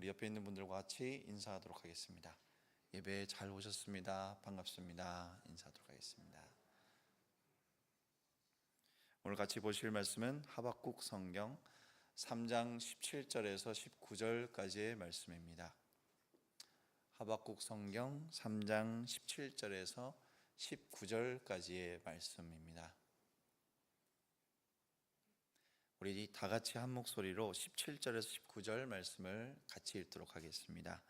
우리 옆에 있는 분들과 같이 인사하도록 하겠습니다. 예배에 잘 오셨습니다. 반갑습니다. 인사하도록 하겠습니다. 오늘 같이 보실 말씀은 하박국 성경 3장 17절에서 19절까지의 말씀입니다. 하박국 성경 3장 17절에서 19절까지의 말씀입니다. 우리 다 같이 한 목소리로 17절에서 19절 말씀을 같이 읽도록 하겠습니다.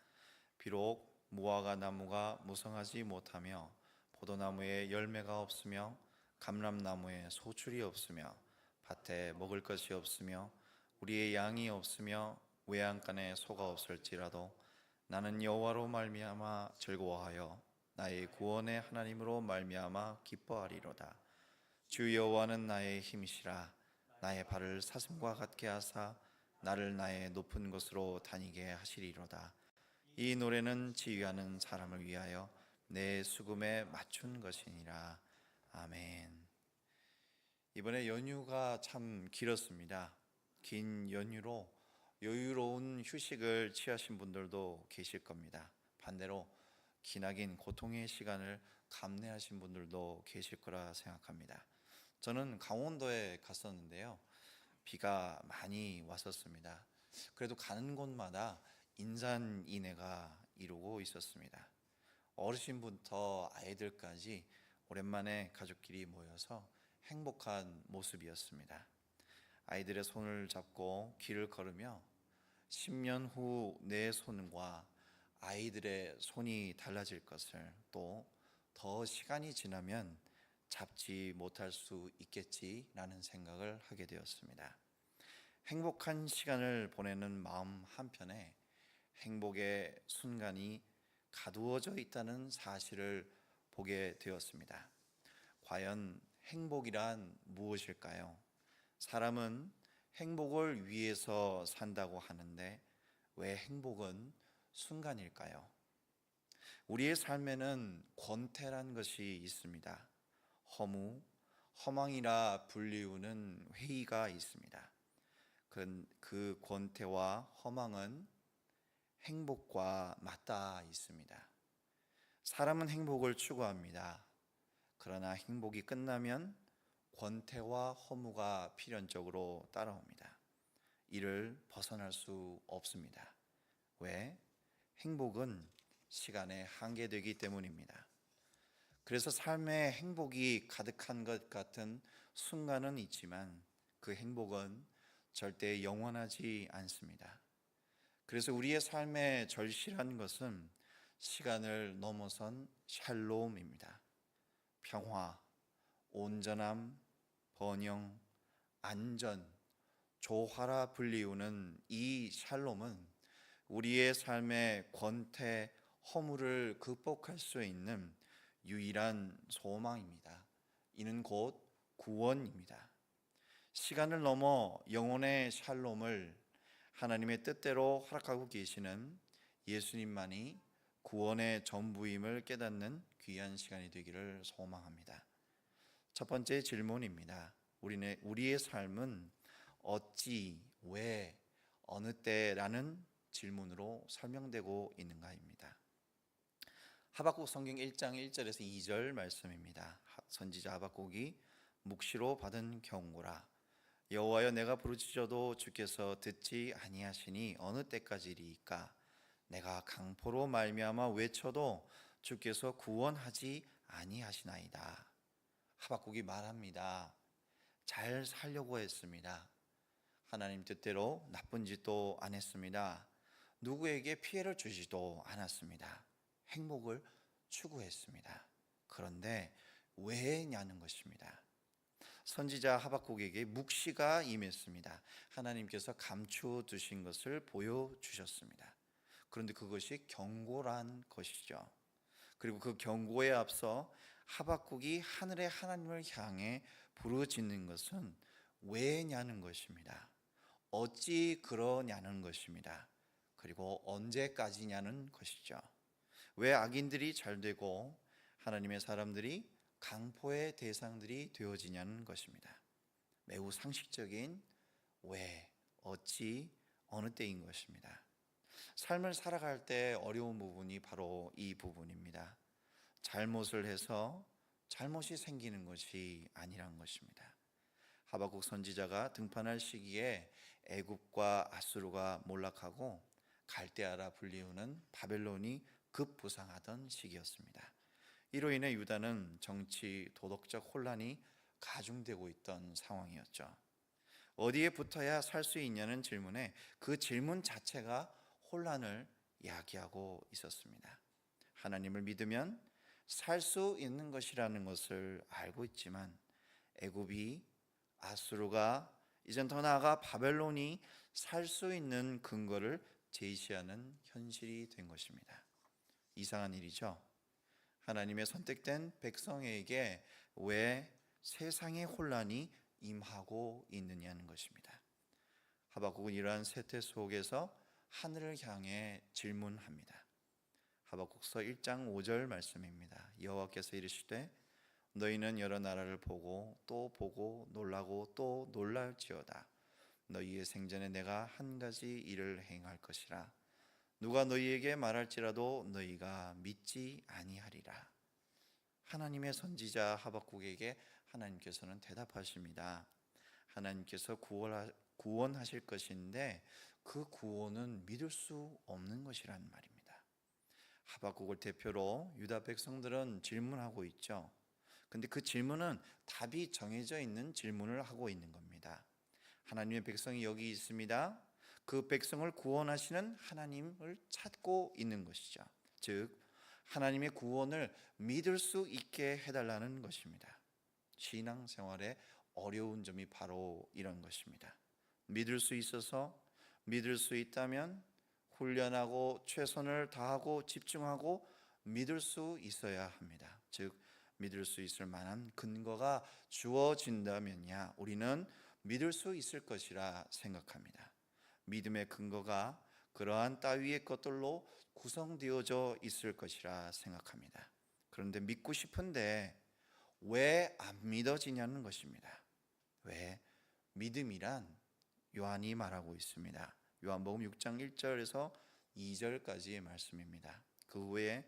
비록 무화과 나무가 무성하지 못하며 포도나무에 열매가 없으며 감람나무에 소출이 없으며 밭에 먹을 것이 없으며 우리의 양이 없으며 외양간에 소가 없을지라도 나는 여호와로 말미암아 즐거워하여 나의 구원의 하나님으로 말미암아 기뻐하리로다. 주 여호와는 나의 힘이시라. 나의 발을 사슴과 같게 하사 나를 나의 높은 곳으로 다니게 하시리로다. 이 노래는 지휘하는 사람을 위하여 내 수금에 맞춘 것이니라. 아멘. 이번에 연휴가 참 길었습니다. 긴 연휴로 여유로운 휴식을 취하신 분들도 계실 겁니다. 반대로 기나긴 고통의 시간을 감내하신 분들도 계실 거라 생각합니다. 저는 강원도에 갔었는데요, 비가 많이 왔었습니다. 그래도 가는 곳마다 인산인해가 이루고 있었습니다. 어르신부터 아이들까지 오랜만에 가족끼리 모여서 행복한 모습이었습니다. 아이들의 손을 잡고 길을 걸으며 10년 후 내 손과 아이들의 손이 달라질 것을, 또 더 시간이 지나면 잡지 못할 수 있겠지라는 생각을 하게 되었습니다. 행복한 시간을 보내는 마음 한편에 행복의 순간이 가두어져 있다는 사실을 보게 되었습니다. 과연 행복이란 무엇일까요? 사람은 행복을 위해서 산다고 하는데 왜 행복은 순간일까요? 우리의 삶에는 권태란 것이 있습니다. 허무, 허망이라 불리우는 회의가 있습니다. 그 권태와 허망은 행복과 맞닿아 있습니다. 사람은 행복을 추구합니다. 그러나 행복이 끝나면 권태와 허무가 필연적으로 따라옵니다. 이를 벗어날 수 없습니다. 왜? 행복은 시간에 한계되기 때문입니다. 그래서 삶에 행복이 가득한 것 같은 순간은 있지만 그 행복은 절대 영원하지 않습니다. 그래서 우리의 삶의 절실한 것은 시간을 넘어선 샬롬입니다. 평화, 온전함, 번영, 안전, 조화라 불리우는 이 샬롬은 우리의 삶의 권태, 허물을 극복할 수 있는 유일한 소망입니다. 이는 곧 구원입니다. 시간을 넘어 영혼의 샬롬을 하나님의 뜻대로 허락하고 계시는 예수님만이 구원의 전부임을 깨닫는 귀한 시간이 되기를 소망합니다. 첫 번째 질문입니다. 우리의 삶은 어찌, 왜, 어느 때라는 질문으로 설명되고 있는가입니다. 하박국 성경 1장 1절에서 2절 말씀입니다. 선지자 하박국이 묵시로 받은 경고라. 여호와여, 내가 부르짖어도 주께서 듣지 아니하시니 어느 때까지리이까? 내가 강포로 말미암아 외쳐도 주께서 구원하지 아니하시나이다. 하박국이 말합니다. 잘 살려고 했습니다. 하나님 뜻대로 나쁜 짓도 안 했습니다. 누구에게 피해를 주지도 않았습니다. 행복을 추구했습니다. 그런데 왜냐는 것입니다. 선지자 하박국에게 묵시가 임했습니다. 하나님께서 감추두신 것을 보여주셨습니다. 그런데 그것이 경고란 것이죠. 그리고 그 경고에 앞서 하박국이 하늘의 하나님을 향해 부르짖는 것은 왜냐는 것입니다. 어찌 그러냐는 것입니다. 그리고 언제까지냐는 것이죠. 왜 악인들이 잘되고 하나님의 사람들이 강포의 대상들이 되어지냐는 것입니다. 매우 상식적인 왜, 어찌, 어느 때인 것입니다. 삶을 살아갈 때 어려운 부분이 바로 이 부분입니다. 잘못을 해서 잘못이 생기는 것이 아니란 것입니다. 하박국 선지자가 등판할 시기에 애굽과 아수르가 몰락하고 갈대아라 불리우는 바벨론이 급부상하던 시기였습니다. 이로 인해 유다는 정치, 도덕적 혼란이 가중되고 있던 상황이었죠. 어디에 붙어야 살 수 있냐는 질문에 그 질문 자체가 혼란을 야기하고 있었습니다. 하나님을 믿으면 살 수 있는 것이라는 것을 알고 있지만 애굽이, 아수르가, 이젠 더 나아가 바벨론이 살 수 있는 근거를 제시하는 현실이 된 것입니다. 이상한 일이죠. 하나님의 선택된 백성에게 왜 세상의 혼란이 임하고 있느냐는 것입니다. 하박국은 이러한 세태 속에서 하늘을 향해 질문합니다. 하박국서 1장 5절 말씀입니다. 여호와께서 이르시되 너희는 여러 나라를 보고 또 보고 놀라고 또 놀랄지어다. 너희의 생전에 내가 한 가지 일을 행할 것이라. 누가 너희에게 말할지라도 너희가 믿지 아니하리라. 하나님의 선지자 하박국에게 하나님께서는 대답하십니다. 하나님께서 구원하실 것인데 그 구원은 믿을 수 없는 것이란 말입니다. 하박국을 대표로 유다 백성들은 질문하고 있죠. 근데 그 질문은 답이 정해져 있는 질문을 하고 있는 겁니다. 하나님의 백성이 여기 있습니다. 그 백성을 구원하시는 하나님을 찾고 있는 것이죠. 즉 하나님의 구원을 믿을 수 있게 해달라는 것입니다. 신앙생활의 어려운 점이 바로 이런 것입니다. 믿을 수 있어서, 믿을 수 있다면 훈련하고 최선을 다하고 집중하고 믿을 수 있어야 합니다. 즉 믿을 수 있을 만한 근거가 주어진다면야 우리는 믿을 수 있을 것이라 생각합니다. 믿음의 근거가 그러한 따위의 것들로 구성되어져 있을 것이라 생각합니다. 그런데 믿고 싶은데 왜 안 믿어지냐는 것입니다. 왜? 믿음이란 요한이 말하고 있습니다. 요한복음 6장 1절에서 2절까지의 말씀입니다. 그 후에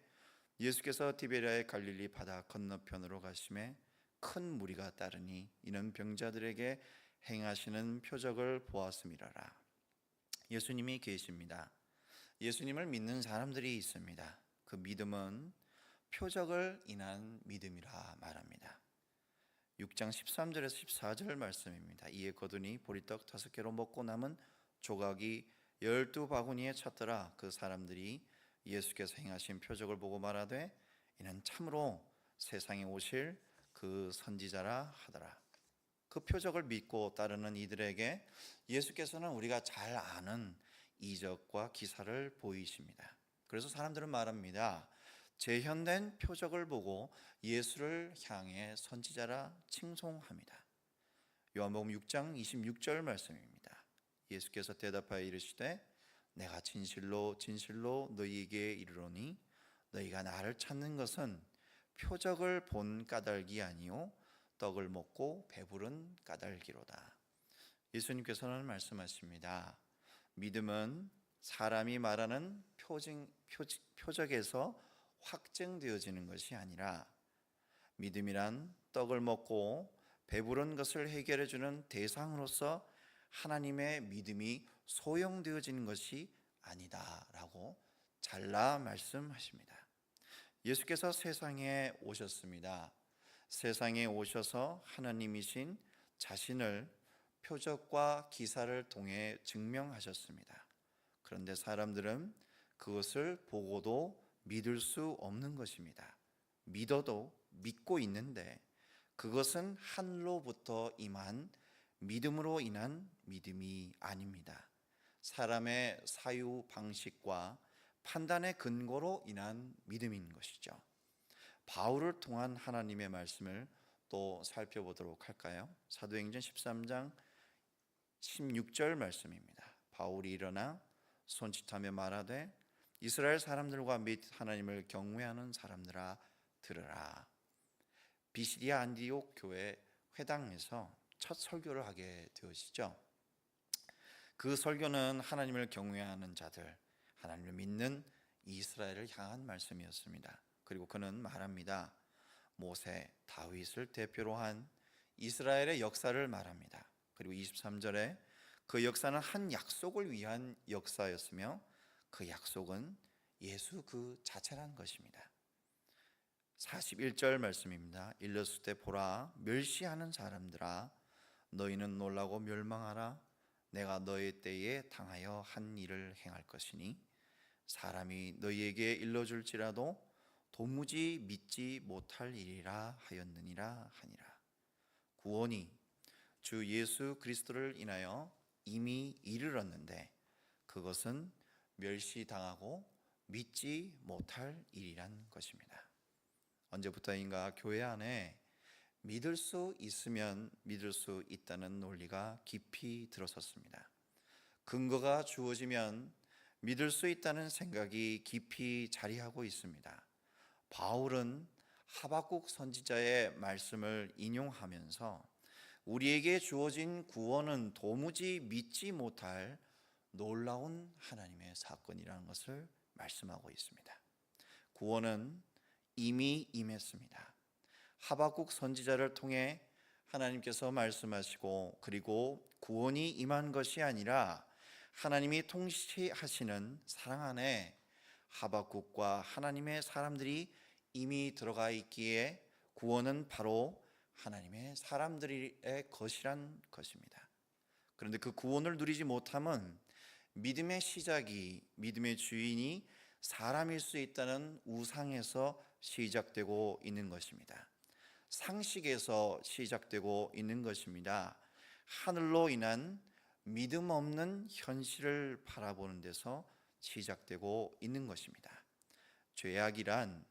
예수께서 디베랴의 갈릴리 바다 건너편으로 가심에 큰 무리가 따르니 이는 병자들에게 행하시는 표적을 보았음이라라. 예수님이 계십니다. 예수님을 믿는 사람들이 있습니다. 그 믿음은 표적을 인한 믿음이라 말합니다. 6장 13절에서 14절 말씀입니다. 이에 거두니 보리떡 5개로 먹고 남은 조각이 12바구니에 찼더라. 그 사람들이 예수께서 행하신 표적을 보고 말하되 이는 참으로 세상에 오실 그 선지자라 하더라. 그 표적을 믿고 따르는 이들에게 예수께서는 우리가 잘 아는 이적과 기사를 보이십니다. 그래서 사람들은 말합니다. 재현된 표적을 보고 예수를 향해 선지자라 칭송합니다. 요한복음 6장 26절 말씀입니다. 예수께서 대답하여 이르시되 내가 진실로 진실로 너희에게 이르노니 너희가 나를 찾는 것은 표적을 본 까닭이 아니요 떡을 먹고 배부른 까닭이로다. 예수님께서는 말씀하십니다. 믿음은 사람이 말하는 표적에서 확증되어지는 것이 아니라 믿음이란 떡을 먹고 배부른 것을 해결해 주는 대상으로서 하나님의 믿음이 소용되어지는 것이 아니다라고 잘라 말씀하십니다. 예수께서 세상에 오셨습니다. 세상에 오셔서 하나님이신 자신을 표적과 기사를 통해 증명하셨습니다. 그런데 사람들은 그것을 보고도 믿을 수 없는 것입니다. 믿어도 믿고 있는데 그것은 하늘로부터 임한 믿음으로 인한 믿음이 아닙니다. 사람의 사유 방식과 판단의 근거로 인한 믿음인 것이죠. 바울을 통한 하나님의 말씀을 또 살펴보도록 할까요? 사도행전 13장 16절 말씀입니다. 바울이 일어나 손짓하며 말하되 이스라엘 사람들과 및 하나님을 경외하는 사람들아 들으라. 비시디아 안디옥 교회 회당에서 첫 설교를 하게 되어지죠. 그 설교는 하나님을 경외하는 자들, 하나님을 믿는 이스라엘을 향한 말씀이었습니다. 그리고 그는 말합니다. 모세, 다윗을 대표로 한 이스라엘의 역사를 말합니다. 그리고 23절에 그 역사는 한 약속을 위한 역사였으며 그 약속은 예수 그 자체란 것입니다. 41절 말씀입니다. 일렀을 때 보라, 멸시하는 사람들아, 너희는 놀라고 멸망하라. 내가 너희 때에 당하여 한 일을 행할 것이니 사람이 너희에게 일러줄지라도 도무지 믿지 못할 일이라 하였느니라 하니라. 구원이 주 예수 그리스도를 인하여 이미 이르렀는데 그것은 멸시당하고 믿지 못할 일이란 것입니다. 언제부터인가 교회 안에 믿을 수 있으면 믿을 수 있다는 논리가 깊이 들어섰습니다. 근거가 주어지면 믿을 수 있다는 생각이 깊이 자리하고 있습니다. 바울은 하박국 선지자의 말씀을 인용하면서 우리에게 주어진 구원은 도무지 믿지 못할 놀라운 하나님의 사건이라는 것을 말씀하고 있습니다. 구원은 이미 임했습니다. 하박국 선지자를 통해 하나님께서 말씀하시고 그리고 구원이 임한 것이 아니라 하나님이 통치하시는 사랑 안에 하박국과 하나님의 사람들이 이미 들어가 있기에 구원은 바로 하나님의 사람들의 것이란 것입니다. 그런데 그 구원을 누리지 못함은 믿음의 시작이, 믿음의 주인이 사람일 수 있다는 우상에서 시작되고 있는 것입니다. 상식에서 시작되고 있는 것입니다. 하늘로 인한 믿음 없는 현실을 바라보는 데서 시작되고 있는 것입니다. 죄악이란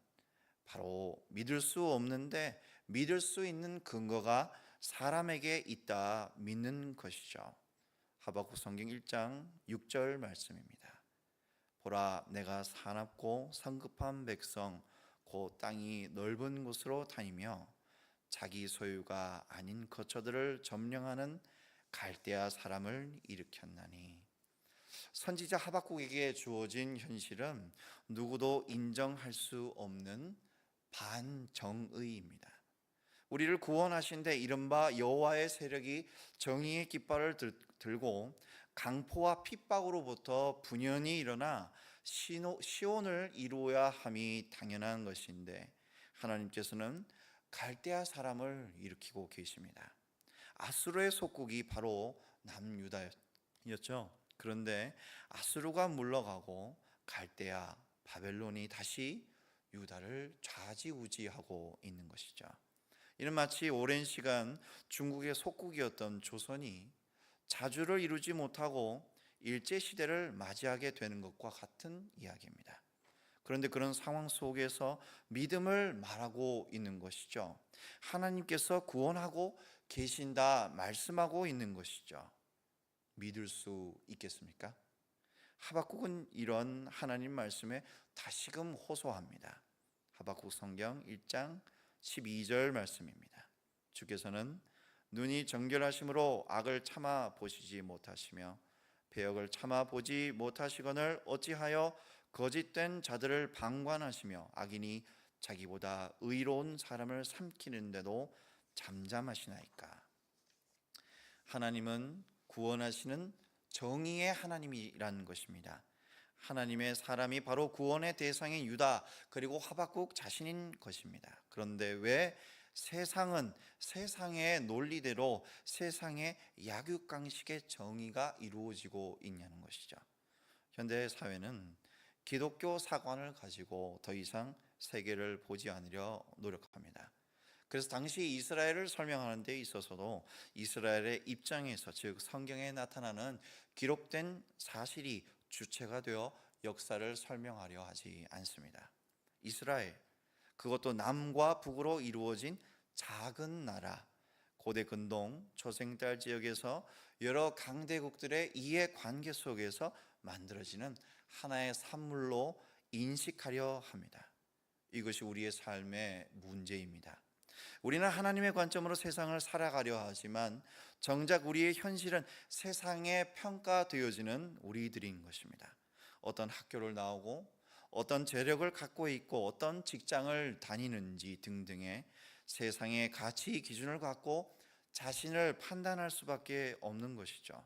바로 믿을 수 없는데 믿을 수 있는 근거가 사람에게 있다 믿는 것이죠. 하박국 성경 1장 6절 말씀입니다. 보라, 내가 사납고 성급한 백성 곧 땅이 넓은 곳으로 다니며 자기 소유가 아닌 거처들을 점령하는 갈대아 사람을 일으켰나니. 선지자 하박국에게 주어진 현실은 누구도 인정할 수 없는 반정의입니다. 우리를 구원하신 데 이른바 여호와의 세력이 정의의 깃발을 들고 강포와 핍박으로부터 분연히 일어나 시온을 이루어야 함이 당연한 것인데 하나님께서는 갈대아 사람을 일으키고 계십니다. 아수르의 속국이 바로 남유다였죠. 그런데 아수르가 물러가고 갈대아, 바벨론이 다시 유다를 좌지우지하고 있는 것이죠. 이는 마치 오랜 시간 중국의 속국이었던 조선이 자주를 이루지 못하고 일제시대를 맞이하게 되는 것과 같은 이야기입니다. 그런데 그런 상황 속에서 믿음을 말하고 있는 것이죠. 하나님께서 구원하고 계신다 말씀하고 있는 것이죠. 믿을 수 있겠습니까? 하박국은 이런 하나님 말씀에 다시금 호소합니다. 하박국 성경 1장 12절 말씀입니다. 주께서는 눈이 정결하심으로 악을 참아 보시지 못하시며 배역을 참아 보지 못하시거늘 어찌하여 거짓된 자들을 방관하시며 악인이 자기보다 의로운 사람을 삼키는데도 잠잠하시나이까. 하나님은 구원하시는 정의의 하나님이라는 것입니다. 하나님의 사람이 바로 구원의 대상인 유다 그리고 하박국 자신인 것입니다. 그런데 왜 세상은 세상의 논리대로 세상의 약육강식의 정의가 이루어지고 있냐는 것이죠. 현대 사회는 기독교 사관을 가지고 더 이상 세계를 보지 않으려 노력합니다. 그래서 당시 이스라엘을 설명하는 데 있어서도 이스라엘의 입장에서, 즉 성경에 나타나는 기록된 사실이 주체가 되어 역사를 설명하려 하지 않습니다. 이스라엘, 그것도 남과 북으로 이루어진 작은 나라, 고대 근동 초생달 지역에서 여러 강대국들의 이해관계 속에서 만들어지는 하나의 산물로 인식하려 합니다. 이것이 우리의 삶의 문제입니다. 우리는 하나님의 관점으로 세상을 살아가려 하지만 정작 우리의 현실은 세상에 평가되어지는 우리들인 것입니다. 어떤 학교를 나오고 어떤 재력을 갖고 있고 어떤 직장을 다니는지 등등의 세상의 가치 기준을 갖고 자신을 판단할 수밖에 없는 것이죠.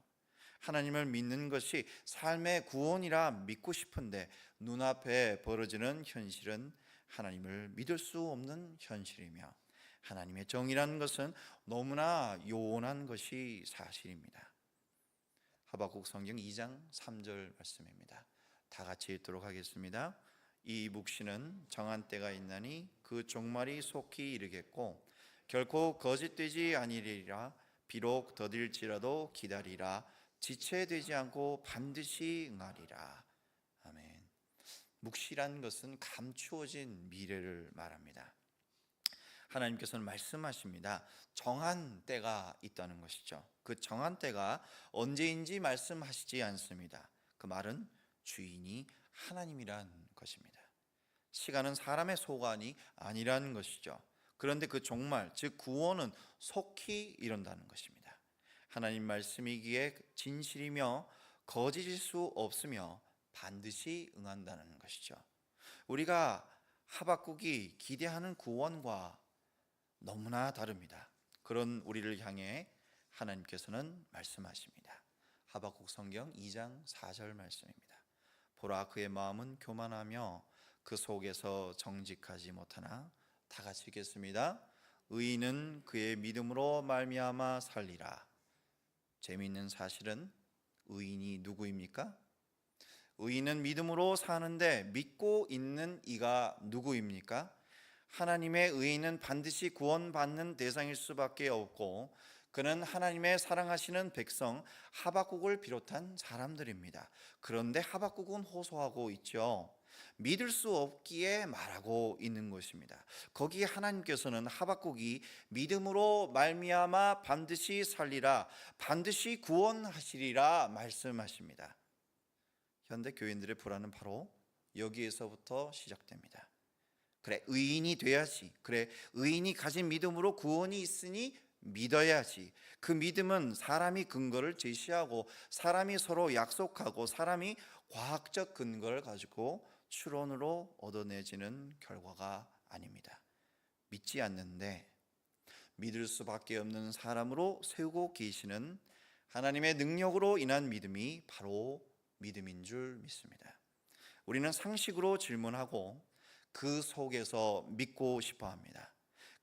하나님을 믿는 것이 삶의 구원이라 믿고 싶은데 눈앞에 벌어지는 현실은 하나님을 믿을 수 없는 현실이며 하나님의 정의라는 것은 너무나 요원한 것이 사실입니다. 하박국 성경 2장 3절 말씀입니다. 다 같이 읽도록 하겠습니다. 이 묵시는 정한 때가 있나니 그 종말이 속히 이르겠고 결코 거짓되지 아니리라. 비록 더딜지라도 기다리라. 지체되지 않고 반드시 응하리라. 아멘. 묵시란 것은 감추어진 미래를 말합니다. 하나님께서는 말씀하십니다. 정한 때가 있다는 것이죠. 그 정한 때가 언제인지 말씀하시지 않습니다. 그 말은 주인이 하나님이란 것입니다. 시간은 사람의 소관이 아니라는 것이죠. 그런데 그 종말, 즉 구원은 속히 이룬다는 것입니다. 하나님 말씀이기에 진실이며 거짓일 수 없으며 반드시 응한다는 것이죠. 우리가 하박국이 기대하는 구원과 너무나 다릅니다. 그런 우리를 향해 하나님께서는 말씀하십니다. 하박국 성경 2장 4절 말씀입니다. 보라 그의 마음은 교만하며 그 속에서 정직하지 못하나. 다 같이 읽겠습니다. 의인은 그의 믿음으로 말미암아 살리라. 재미있는 사실은 의인이 누구입니까? 의인은 믿음으로 사는데 믿고 있는 이가 누구입니까? 하나님의 의인은 반드시 구원받는 대상일 수밖에 없고 그는 하나님의 사랑하시는 백성 하박국을 비롯한 사람들입니다. 그런데 하박국은 호소하고 있죠. 믿을 수 없기에 말하고 있는 것입니다. 거기에 하나님께서는 하박국이 믿음으로 말미암아 반드시 살리라, 반드시 구원하시리라 말씀하십니다. 현대 교인들의 불안은 바로 여기에서부터 시작됩니다. 그래, 의인이 돼야지. 그래, 의인이 가진 믿음으로 구원이 있으니 믿어야지. 그 믿음은 사람이 근거를 제시하고 사람이 서로 약속하고 사람이 과학적 근거를 가지고 추론으로 얻어내지는 결과가 아닙니다. 믿지 않는데 믿을 수밖에 없는 사람으로 세우고 계시는 하나님의 능력으로 인한 믿음이 바로 믿음인 줄 믿습니다. 우리는 상식으로 질문하고 그 속에서 믿고 싶어 합니다.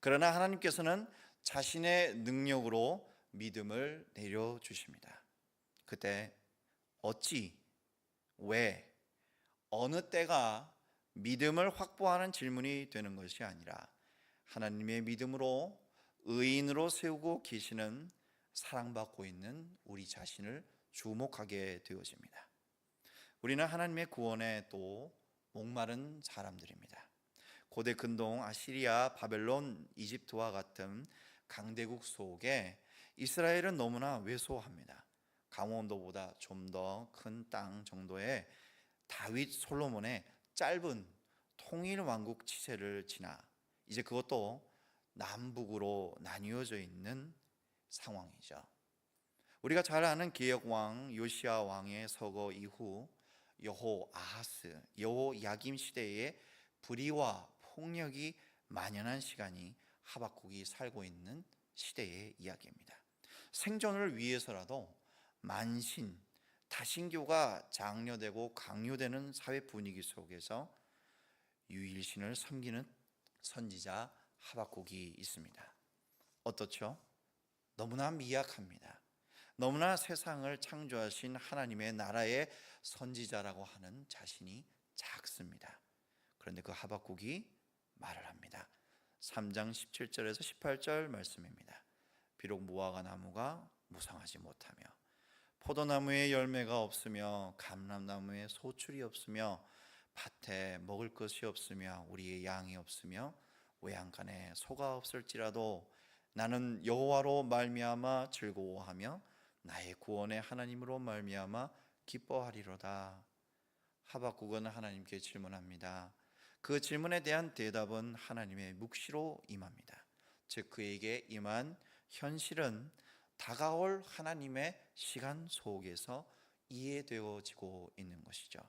그러나 하나님께서는 자신의 능력으로 믿음을 내려주십니다. 그때 어찌, 왜, 어느 때가 믿음을 확보하는 질문이 되는 것이 아니라 하나님의 믿음으로 의인으로 세우고 계시는 사랑받고 있는 우리 자신을 주목하게 되어집니다. 우리는 하나님의 구원에 또 목마른 사람들입니다. 고대 근동 아시리아, 바벨론, 이집트와 같은 강대국 속에 이스라엘은 너무나 왜소합니다. 강원도보다 좀 더 큰 땅 정도의 다윗 솔로몬의 짧은 통일 왕국 치세를 지나 이제 그것도 남북으로 나뉘어져 있는 상황이죠. 우리가 잘 아는 개혁왕 요시야 왕의 서거 이후 여호 아하스, 여호 야김 시대에 불의와 폭력이 만연한 시간이 하박국이 살고 있는 시대의 이야기입니다. 생존을 위해서라도 만신, 다신교가 장려되고 강요되는 사회 분위기 속에서 유일신을 섬기는 선지자 하박국이 있습니다. 어떻죠? 너무나 미약합니다. 너무나 세상을 창조하신 하나님의 나라의 선지자라고 하는 자신이 작습니다. 그런데 그 하박국이 말을 합니다. 3장 17절에서 18절 말씀입니다. 비록 무화과 나무가 무성하지 못하며 포도나무에 열매가 없으며 감람나무에 소출이 없으며 밭에 먹을 것이 없으며 우리의 양이 없으며 외양간에 소가 없을지라도 나는 여호와로 말미암아 즐거워하며 나의 구원의 하나님으로 말미암아 기뻐하리로다. 하박국은 하나님께 질문합니다. 그 질문에 대한 대답은 하나님의 묵시로 임합니다. 즉 그에게 임한 현실은 다가올 하나님의 시간 속에서 이해되어지고 있는 것이죠.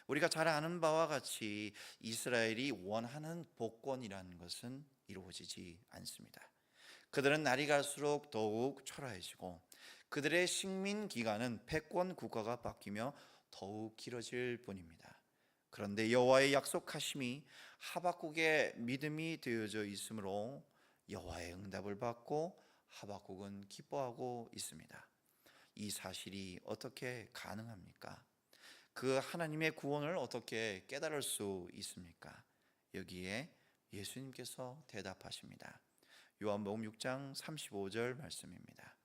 우리가 잘 아는 바와 같이 이스라엘이 원하는 복권이라는 것은 이루어지지 않습니다. 그들은 날이 갈수록 더욱 초라해지고 그들의 식민 기간은 패권 국가가 바뀌며 더욱 길어질 뿐입니다. 그런데 여호와의 약속하심이 하박국의 믿음이 되어져 있으므로 여호와의 응답을 받고 하박국은 기뻐하고 있습니다. 이 사실이 어떻게 가능합니까? 그 하나님의 구원을 어떻게 깨달을 수 있습니까? 여기에 예수님께서 대답하십니다. 요한복음 6장 35절 말씀입니다.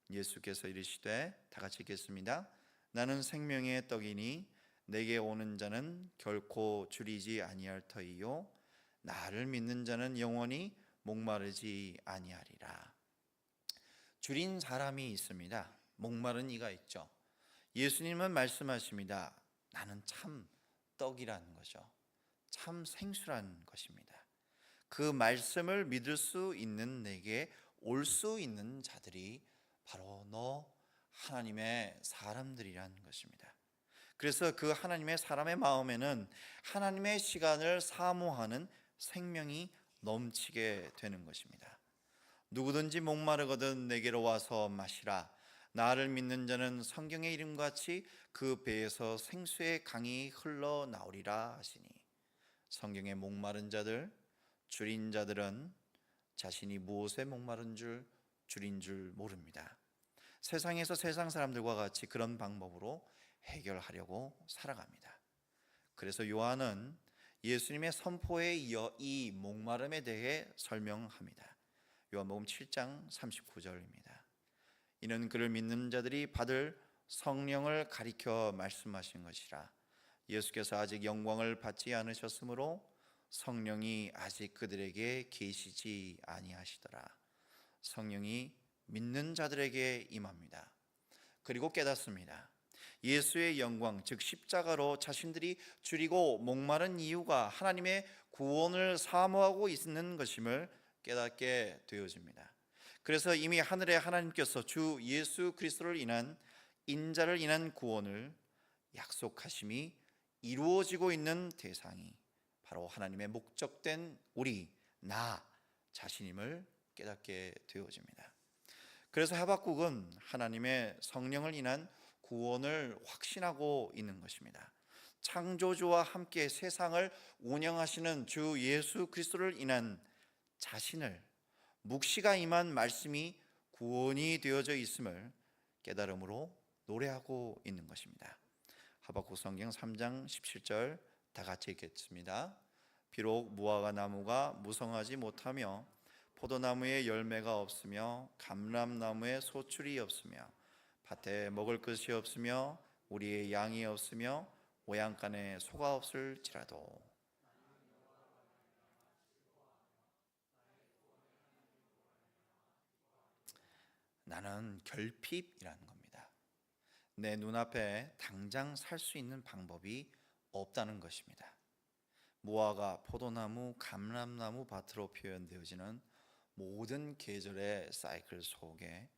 예수께서 이르시되, 다 같이 읽겠습니다. 나는 생명의 떡이니 내게 오는 자는 결코 줄이지 아니할 터이요 나를 믿는 자는 영원히 목마르지 아니하리라. 줄인 사람이 있습니다. 목마른 이가 있죠. 예수님은 말씀하십니다. 나는 참 떡이라는 거죠. 참 생수라는 것입니다. 그 말씀을 믿을 수 있는 내게 올 수 있는 자들이 바로 너 하나님의 사람들이라는 것입니다. 그래서 그 하나님의 사람의 마음에는 하나님의 시간을 사모하는 생명이 넘치게 되는 것입니다. 누구든지 목마르거든 내게로 와서 마시라. 나를 믿는 자는 성경의 이름같이 그 배에서 생수의 강이 흘러나오리라 하시니, 성경의 목마른 자들, 줄인 자들은 자신이 무엇에 목마른 줄, 줄인 줄 모릅니다. 세상에서 세상 사람들과 같이 그런 방법으로 해결하려고 살아갑니다. 그래서 요한은 예수님의 선포에 이어 이 목마름에 대해 설명합니다. 요한복음 7장 39절입니다. 이는 그를 믿는 자들이 받을 성령을 가리켜 말씀하신 것이라. 예수께서 아직 영광을 받지 않으셨으므로 성령이 아직 그들에게 계시지 아니하시더라. 성령이 믿는 자들에게 임합니다. 그리고 깨닫습니다. 예수의 영광, 즉 십자가로 자신들이 줄이고 목마른 이유가 하나님의 구원을 사모하고 있는 것임을 깨닫게 되어집니다. 그래서 이미 하늘의 하나님께서 주 예수 그리스도를 인한 인자를 인한 구원을 약속하심이 이루어지고 있는 대상이 바로 하나님의 목적된 우리, 나 자신임을 깨닫게 되어집니다. 그래서 하박국은 하나님의 성령을 인한 구원을 확신하고 있는 것입니다. 창조주와 함께 세상을 운영하시는 주 예수 그리스도를 인한 자신을, 묵시가 임한 말씀이 구원이 되어져 있음을 깨달음으로 노래하고 있는 것입니다. 하박국 성경 3장 17절 다 같이 읽겠습니다. 비록 무화과 나무가 무성하지 못하며 포도나무에 열매가 없으며 감람나무에 소출이 없으며 밭에 먹을 것이 없으며 우리의 양이 없으며 모양간에 소가 없을지라도, 나는 결핍이라는 겁니다. 내 눈앞에 당장 살 수 있는 방법이 없다는 것입니다. 무화과, 포도나무, 감람나무 밭으로 표현되어지는 모든 계절의 사이클 속에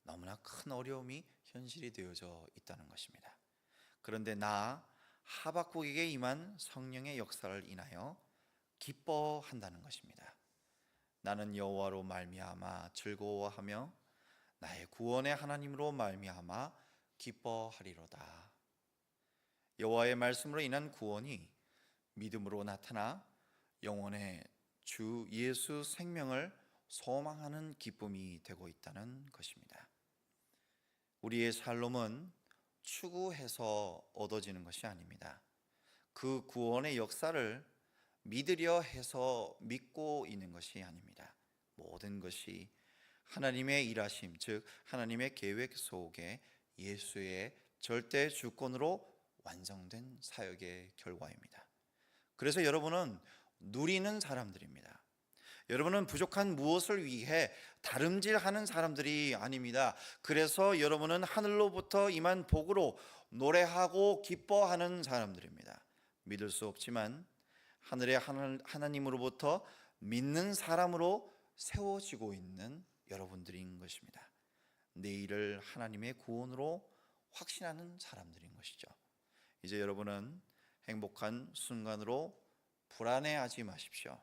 너무나 큰 어려움이 현실이 되어져 있다는 것입니다. 그런데 나 하박국에게 임한 성령의 역사를 인하여 기뻐한다는 것입니다. 나는 여호와로 말미암아 즐거워하며 나의 구원의 하나님으로 말미암아 기뻐하리로다. 여호와의 말씀으로 인한 구원이 믿음으로 나타나 영혼의 주 예수 생명을 소망하는 기쁨이 되고 있다는 것입니다. 우리의 살롬은 추구해서 얻어지는 것이 아닙니다. 그 구원의 역사를 믿으려 해서 믿고 있는 것이 아닙니다. 모든 것이 하나님의 일하심, 즉 하나님의 계획 속에 예수의 절대 주권으로 완성된 사역의 결과입니다. 그래서 여러분은 누리는 사람들입니다. 여러분은 부족한 무엇을 위해 다름질하는 사람들이 아닙니다. 그래서 여러분은 하늘로부터 임한 복으로 노래하고 기뻐하는 사람들입니다. 믿을 수 없지만 하늘의 하나님으로부터 믿는 사람으로 세워지고 있는 여러분들인 것입니다. 내일을 하나님의 구원으로 확신하는 사람들인 것이죠. 이제 여러분은 행복한 순간으로 불안해하지 마십시오.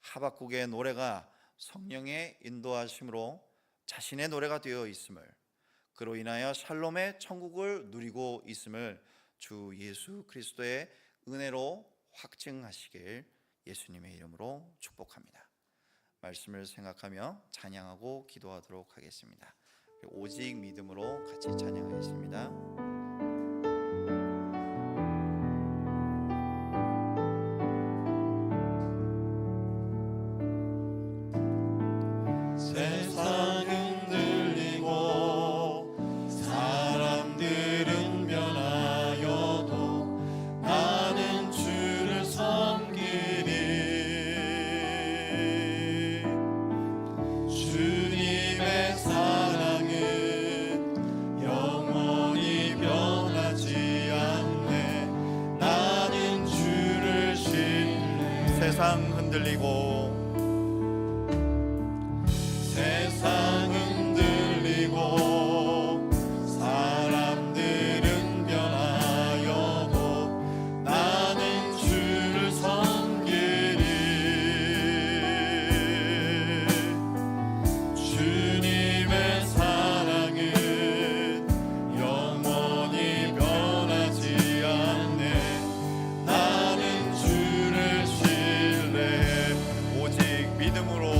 하박국의 노래가 성령의 인도하심으로 자신의 노래가 되어 있음을, 그로 인하여 샬롬의 천국을 누리고 있음을 주 예수 그리스도의 은혜로 확증하시길 예수님의 이름으로 축복합니다. 말씀을 생각하며 찬양하고 기도하도록 하겠습니다. 오직 믿음으로 같이 찬양하겠습니다. 세상은 들리고 사람들은 변하여도 나는 주를 섬기리. 주님의 사랑은 영원히 변하지 않네. 나는 주를 신뢰. 세상 흔들리고 세상은 들리고 사람들은 변하여도 나는 주를 섬기리. 주님의 사랑은 영원히 변하지 않네. 나는 주를 신뢰해. 오직 믿음으로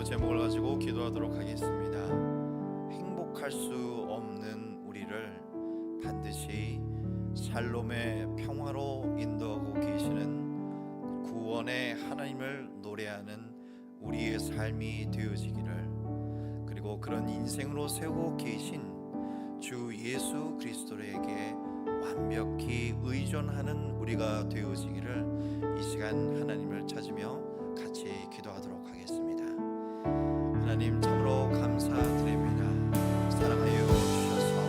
제목을 가지고 기도하도록 하겠습니다. 행복할 수 없는 우리를 반드시 샬롬의 평화로 인도하고 계시는 구원의 하나님을 노래하는 우리의 삶이 되어지기를, 그리고 그런 인생으로 세우고 계신 주 예수 그리스도에게 완벽히 의존하는 우리가 되어지기를 이 시간 하나님을 찾으며 같이 기도하도록 하겠습니다. 하나님 참으로 감사드립니다. 사랑하여 주셔서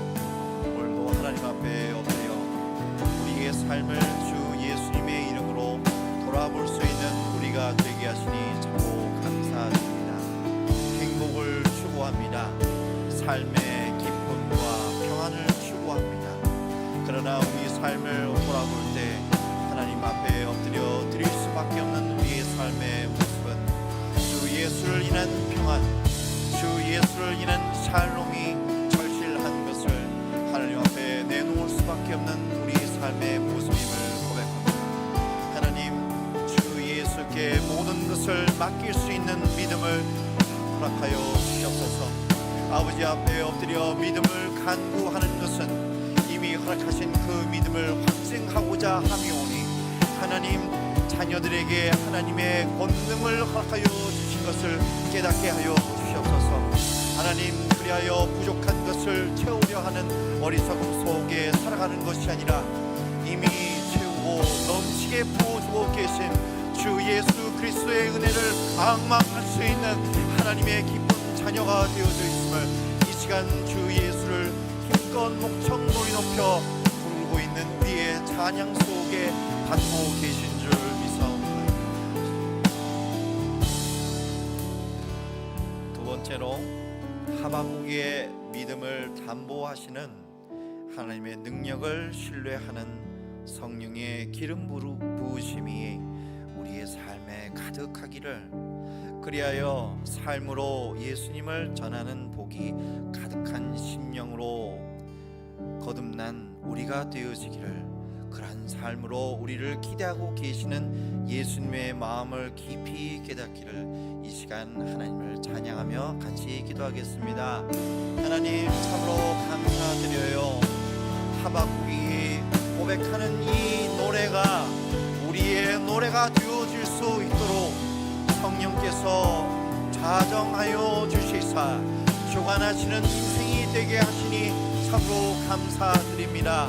오늘도 하나님 앞에 엎드려 우리의 삶을 주 예수님의 이름으로 돌아볼 수 있는 우리가 되게 하시니 참으로 감사드립니다. 행복을 추구합니다. 삶의 기쁨과 평안을 추구합니다. 그러나 우리 삶을 돌아볼 때 하나님 앞에 엎드려 드릴 수밖에 없는 우리의 삶의 모습은 주 예수를 인한 평안, 주 예수를 인한 샬롬이 절실한 것을 하나님 앞에 내놓을 수밖에 없는 우리의 삶의 모습임을 고백합니다. 하나님, 주 예수께 모든 것을 맡길 수 있는 믿음을 허락하여 주시옵소서. 아버지 앞에 엎드려 믿음을 간구하는 것은 이미 허락하신 그 믿음을 확증하고자 함이오니 하나님, 자녀들에게 하나님의 권능을 허락하여 주신 것을 깨닫게 하여 주시옵소서. 하나님, 그리하여 부족한 것을 채우려 하는 어리석음 속에 살아가는 것이 아니라 이미 채우고 넘치게 부어주고 계신 주 예수 그리스도의 은혜를 앙망할 수 있는 하나님의 기쁜 자녀가 되어져 있음을 이 시간 주 예수를 힘껏 목청 높이 높여 부르고 있는 우리의 찬양 속에 받고 계신 줄 믿사옵나이다. 두 번째로, 하박국의 믿음을 담보하시는 하나님의 능력을 신뢰하는 성령의 기름 부으심이 우리의 삶에 가득하기를, 그리하여 삶으로 예수님을 전하는 복이 가득한 심령으로 거듭난 우리가 되어지기를, 그러한 삶으로 우리를 기대하고 계시는 예수님의 마음을 깊이 깨닫기를 이 시간 하나님을 찬양하며 같이 기도하겠습니다. 하나님, 참으로 감사드려요. 하박국이 고백하는 이 노래가 우리의 노래가 되어질 수 있도록 성령께서 좌정하여 주시사 주관하시는 인생이 되게 하시니 참으로 감사드립니다.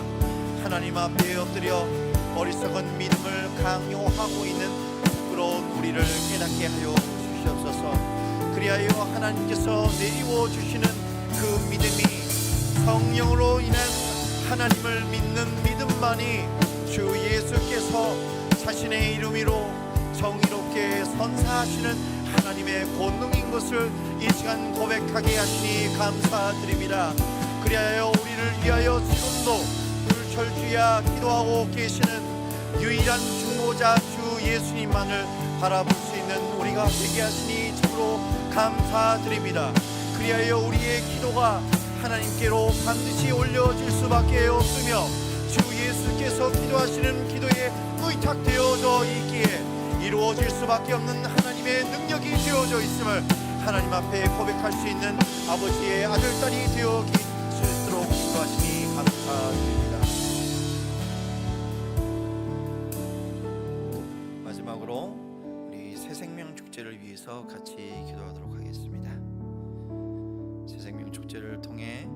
하나님 앞에 엎드려 어리석은 믿음을 강요하고 있는 부끄러운 우리를 깨닫게 하여 주시옵소서. 그리하여 하나님께서 내리워 주시는 그 믿음이 성령으로 인한 하나님을 믿는 믿음만이 주 예수께서 자신의 이름 위로 정의롭게 선사하시는 하나님의 권능인 것을 이 시간 고백하게 하시니 감사드립니다. 그리하여 우리를 위하여 지금도 불철주야 기도하고 계시는 유일한 중보자 주 예수님만을 바라볼 수 있는 우리가 되게 하시니 참으로 감사드립니다. 그리하여 우리의 기도가 하나님께로 반드시 올려질 수밖에 없으며 주 예수께서 기도하시는 기도에 의탁되어져 있기에 이루어질 수밖에 없는 하나님의 능력이 되어져 있음을 하나님 앞에 고백할 수 있는 아버지의 아들, 딸이 되어 계실 수 있도록 기도하시니 감사드립니다. 마지막으로 우리 새생명 축제를 위해서 같이 기도하도록 하겠습니다. 새생명 축제를 통해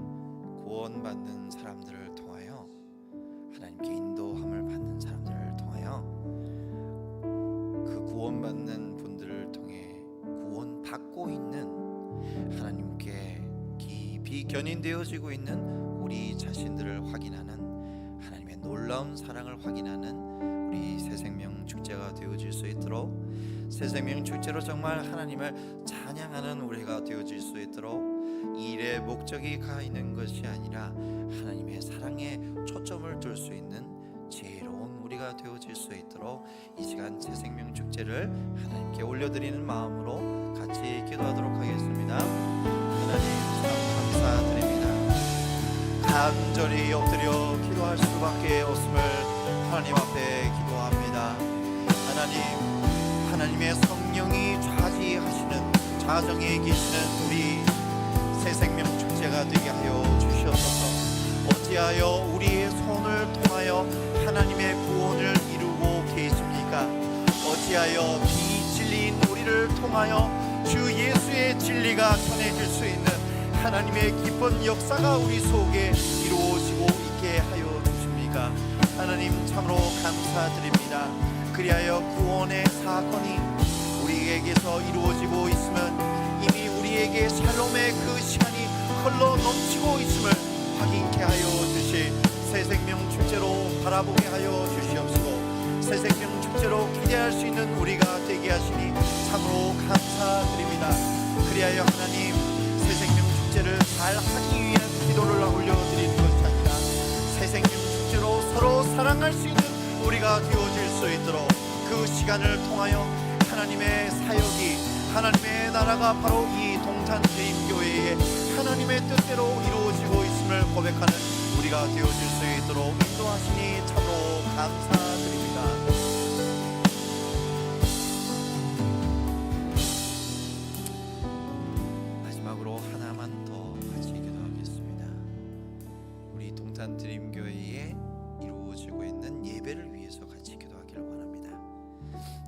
구원받는 사람들을 통하여 하나님께 인도함을 받는 사람들을 통하여 그 구원받는 분들을 통해 구원받고 있는 하나님께 깊이 견인되어지고 있는 우리 자신들을 확인하는 하나님의 놀라운 사랑을 확인하는 우리 새생명 축제가 되어질 수 있도록, 새생명 축제로 정말 하나님을 찬양하는 우리가 되어질 수 있도록 이 일의 목적이 가 있는 것이 아니라 하나님의 사랑에 초점을 둘 수 있는 지혜로운 우리가 되어질 수 있도록 이 시간 새생명 축제를 하나님께 올려드리는 마음으로 같이 기도하도록 하겠습니다. 하나님, 참 감사드립니다. 간절히 엎드려 기도할 수밖에 없음을 하나님 앞에 기도합니다. 하나님, 하나님의 성령이 좌지하시는 좌정에 계시는 우리 새생명 축제가 되게 하여 주시옵소서. 어찌하여 우리의 손을 통하여 하나님의 구원을 이루고 계십니까? 어찌하여 비진리인 우리를 통하여 주 예수의 진리가 전해질 수 있는 하나님의 기쁜 역사가 우리 속에 이루어지고 있게 하여 주십니까? 하나님, 참으로 감사드립니다. 그리하여 구원의 사건이 우리에게서 이루어지고 있으면 이미 우리에게 샬롬의 그 시간이 흘러 넘치고 있음을 확인케 하여 주시 새생명 축제로 바라보게 하여 주시옵시고 새생명 축제로 기대할 수 있는 우리가 되게 하시니 참으로 감사드립니다. 그리하여 하나님, 새생명 축제를 잘 하기 위한 기도를 올려드리는 것이 아니라 새생명 축제로 서로 사랑할 수 있는 우리가 되어질 수 있도록 그 시간을 통하여 하나님의 사역이, 하나님의 나라가 바로 이 동산제임교회의 하나님의 뜻대로 이루어지고 있음을 고백하는 우리가 되어질 수 있도록 인도하시니 참으로 감사드립니다. 마지막으로 하나만 더 동탄 드림교회에 이루어지고 있는 예배를 위해서 같이 기도하기를 원합니다.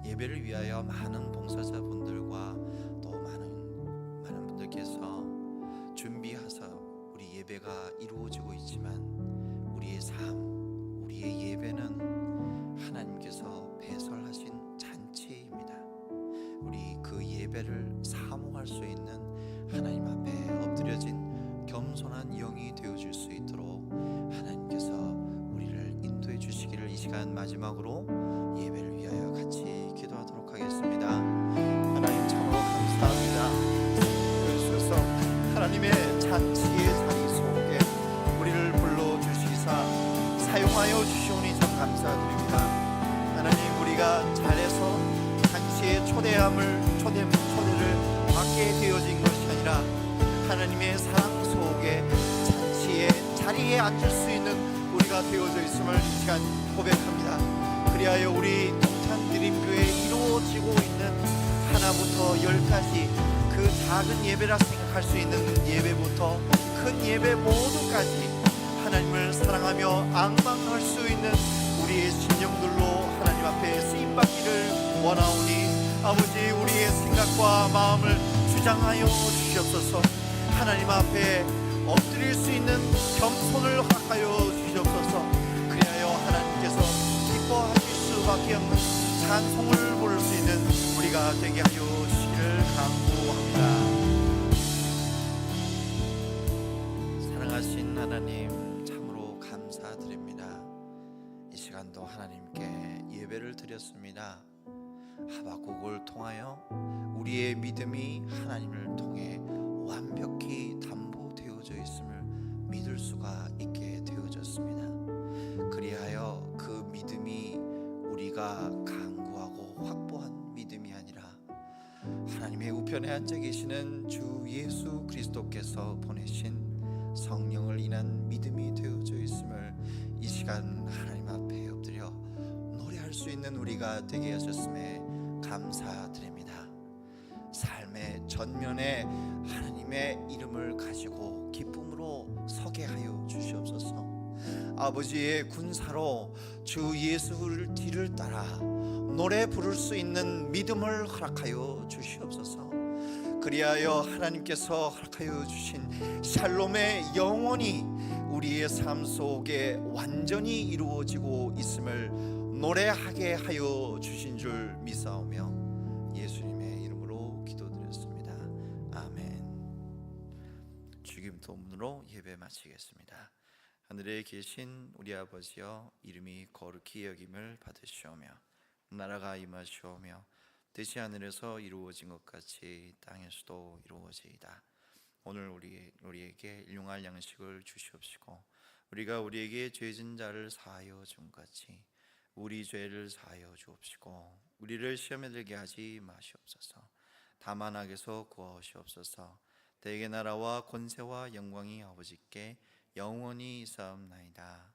예배를 위하여 많은 봉사자분들과 또 많은 분들께서 준비하서 우리 예배가 이루어지고 있지만 우리의 삶, 우리의 예배는 하나님께서 배설하신 잔치입니다. 우리 그 예배를 사모할 수 있는 하나님 앞에 엎드려진 겸손한 영이 되어줄 수 있도록 하나님께서 우리를 인도해 주시기를 이 시간 마지막으로 예배를 위하여 같이 기도하도록 하겠습니다. 하나님 참으로 감사합니다. 그러셔서 하나님의 잔치의 자리 속에 우리를 불러주시사 사용하여 주시오니 참 감사드립니다. 하나님, 우리가 잘해서 잔치의 초대를 받게 되어진 것이 아니라 하나님의 사랑 속에 잔치의 자리에 앉을 수 있는 우리가 되어져 있음을 이 시간 고백합니다. 그리하여 우리 동탄 드림교회에 이루어지고 있는 하나부터 열까지 그 작은 예배라 생각할 수 있는 예배부터 큰 예배 모두까지 하나님을 사랑하며 앙망할 수 있는 우리의 심령들로 하나님 앞에 쓰임받기를 원하오니 아버지, 우리의 생각과 마음을 주장하여 주시옵소서. 하나님 앞에 엎드릴 수 있는 겸손을 허락하여 주시옵소서. 그리하여 하나님께서 기뻐하실 수밖에 없는 찬송을 부를 수 있는 우리가 되게 하여 주시기를 간구합니다. 사랑하신 하나님, 참으로 감사드립니다. 이 시간도 하나님께 예배를 드렸습니다. 하박국을 통하여 우리의 믿음이 하나님을 통해 완벽히 담보되어져 있음을 믿을 수가 있게 되어졌습니다. 그리하여 그 믿음이 우리가 강구하고 확보한 믿음이 아니라 하나님의 우편에 앉아 계시는 주 예수 그리스도께서 보내신 성령을 인한 믿음이 되어져 있음을 이 시간 하나님 앞에 엎드려 노래할 수 있는 우리가 되게 하셨음에 감사드립니다. 삶의 전면에 하나님의 이름을 가지고 기쁨으로 서게 하여 주시옵소서. 아버지의 군사로 주 예수를 뒤를 따라 노래 부를 수 있는 믿음을 허락하여 주시옵소서. 그리하여 하나님께서 허락하여 주신 샬롬의 영원히 우리의 삶 속에 완전히 이루어지고 있음을 노래하게 하여 주신 줄 믿사오며 예수님의 이름으로 기도드렸습니다. 아멘. 주기도 본문으로 예배 마치겠습니다. 하늘에 계신 우리 아버지여, 이름이 거룩히 여김을 받으시오며 나라가 임하시오며 뜻이 하늘에서 이루어진 것 같이 땅에서도 이루어지이다. 오늘 우리에게 일용할 양식을 주시옵시고 우리가 우리에게 죄진 자를 사하여 준 같이 우리 죄를 사하여 주옵시고 우리를 시험에 들게 하지 마시옵소서. 다만 악에서 구하시옵소서. 대개 나라와 권세와 영광이 아버지께 영원히 있사옵나이다.